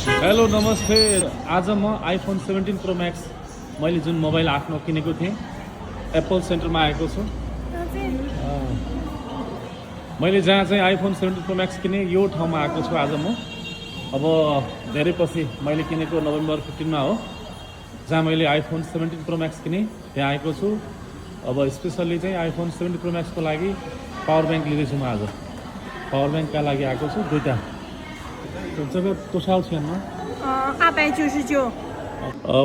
Hello नमस्ते। आज म आइफोन 17 प्रो म्याक्स मैले जुन मोबाइल आफ्नो किनेको थिएँ एप्पल सेन्टरमा आएको छु। मैले जहाँ चाहिँ आइफोन 17 प्रो म्याक्स किने यो ठाउँमा आएको छु आज म। अब धेरै पछि मैले किनेको नोभेम्बर 15 मा हो, जहाँ मैले आइफोन 17 प्रो म्याक्स किने त्यहाँ आएको छु। अब स्पेसल्ली चाहिँ आइफोन 17 प्रो म्याक्सको लागि पावर ब्याङ्क लिँदैछु म आज। पावर ब्याङ्कका लागि आएको छु दुईटा। 这个多少钱呢？299。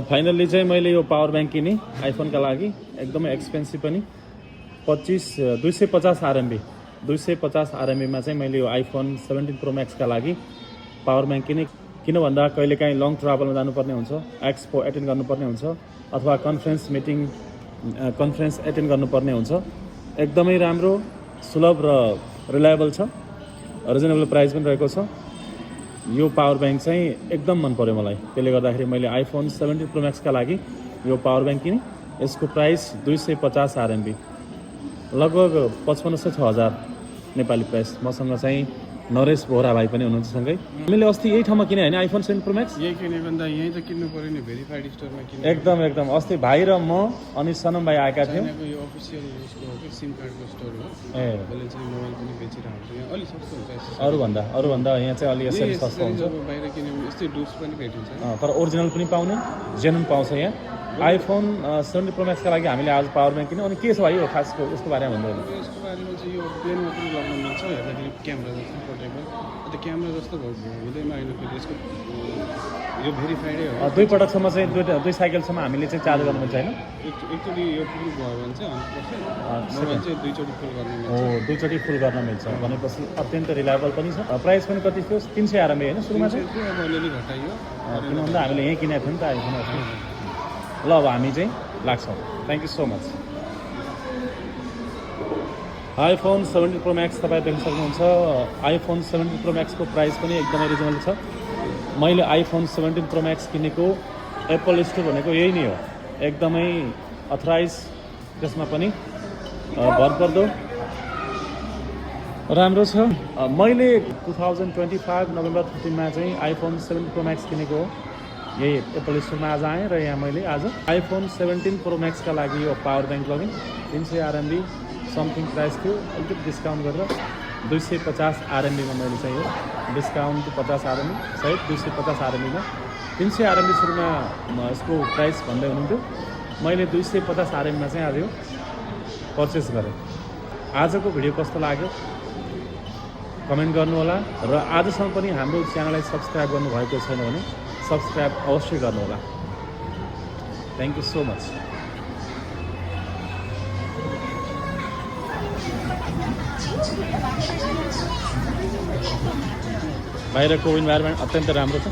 फाइनल्ली चाहिँ मैले यो पावर ब्याङ्क किने आइफोनका लागि, एकदमै एक्सपेन्सिभ पनि। 250 RMB 250 RMB मा चाहिँ मैले यो आइफोन 17 प्रो म्याक्सका लागि पावर ब्याङ्क किने। किन भन्दा कहिलेकाहीँ लङ ट्राभलमा जानुपर्ने हुन्छ, एक्सपो एटेन्ड गर्नुपर्ने हुन्छ अथवा कन्फरेन्स एटेन्ड गर्नुपर्ने हुन्छ। एकदमै राम्रो, सुलभ र रिलायबल छ, रिजनेबल प्राइस पनि रहेको छ। यो पावर ब्याङ्क चाहिँ एकदम मन पर्यो मलाई। त्यसले गर्दाखेरि मैले आइफोन 17 प्रो म्याक्सका लागि यो पावर ब्याङ्क किने। यसको प्राइस 250 RMB, लगभग 5500-6000 नेपाली प्राइस। मसँग चाहिँ नरेश बोहरा भाइ पनि हुनुहुन्छ सँगै। मैले अस्ति यही ठाउँमा किने होइन आइफोन 17 प्रो म्याक्स। यही किने भन्दा यही त किन्नु पर्यो नि, भेरिफाइड स्टोरमा किन्नु। एकदम अस्ति भाइ र म अनि सनम भाइ आएका थियौँ। यो अफिसियल उसको हो कि सिम कार्डको स्टोर हो। ए त्यसले चाहिँ मोबाइल पनि बेचिरहेको हुन्छ। यहाँ अलि सस्तो हुन्छ अरूभन्दा यहाँ चाहिँ अलि यसरी सस्तो हुन्छ। बाहिर किन्यो भने यस्तै डुप्स पनि भेटिन्छ। तर ओरिजिनल पनि पाउने, जेन्युन पाउँछ यहाँ। आइफोन 17 प्रो म्याक्सका लागि हामीले आज पावर ब्याङ्क किन्यौँ। अनि के छ भाइ यो खासको यसको बारेमा भन्नु? यसको बारेमा चाहिँ यो प्लेनमा पनि लगाउन मिल्छ, हेर्दाखेरि क्यामेरा जस्तो पोर्टेबल। त्यो क्यामेरा जस्तो हुँदैन होइन, फेरि यसको यो भेरिफाइडै हो। दुई पटकसम्म चाहिँ दुई साइकलसम्म हामीले चाहिँ चार्ज गर्नु मिल्छ होइन? एकचोटि यो फुल भयो भने चाहिँ 100%, मोबाइल चाहिँ दुईचोटि फुल गर्न मिल्छ। दुईचोटि फुल गर्न मिल्छ भनेपछि अत्यन्त रिलायबल पनि छ। प्राइस पनि कति थियो? 300 RMB होइन सुरुमा चाहिँ? अब अलिअलि घटाइयो, किन भन्दा हामीले यहीँ किनेको थियौँ नि त आइफोन। ल अब हामी चाहिँ लाग्छौँ। Thank you so much. IPhone 17 pro Max तपाईँ देख्न सक्नुहुन्छ। आइफोन 17 प्रो म्याक्सको प्राइस पनि एकदमै रिजनेबल छ। मैले आइफोन 17 प्रो म्याक्स किनेको एप्पल स्टोर भनेको यही नै हो, एकदमै अथराइज, त्यसमा पनि भरपर्दो राम्रो छ। मैले 2025 नोभेम्बर 15 मा चाहिँ आइफोन 17 प्रो म्याक्स किनेको हो, यही एप्पल स्टोरमा आज आएँ र यहाँ मैले आज आइफोन 17 प्रो म्याक्सका लागि यो पावर ब्याङ्क लगेँ। 300 RMB समथिङ प्राइस थियो, अलिकति डिस्काउन्ट गरेर 250 RMB मा मैले चाहिँ यो डिस्काउन्ट 50 RMB सहित 250 RMB मा 300 RMB सुरुमा यसको प्राइस भन्दै हुनुहुन्थ्यो। मैले 250 RMB मा चाहिँ आज यो पर्चेस गरेँ। आजको भिडियो कस्तो लाग्यो कमेन्ट गर्नुहोला र आजसम्म पनि हाम्रो च्यानललाई सब्सक्राइब गर्नुभएको छैन भने सब्सक्राइब अवश्य गर्नुहोला। Thank you so much. बाहिरको इन्भाइरोमेन्ट अत्यन्त राम्रो छ।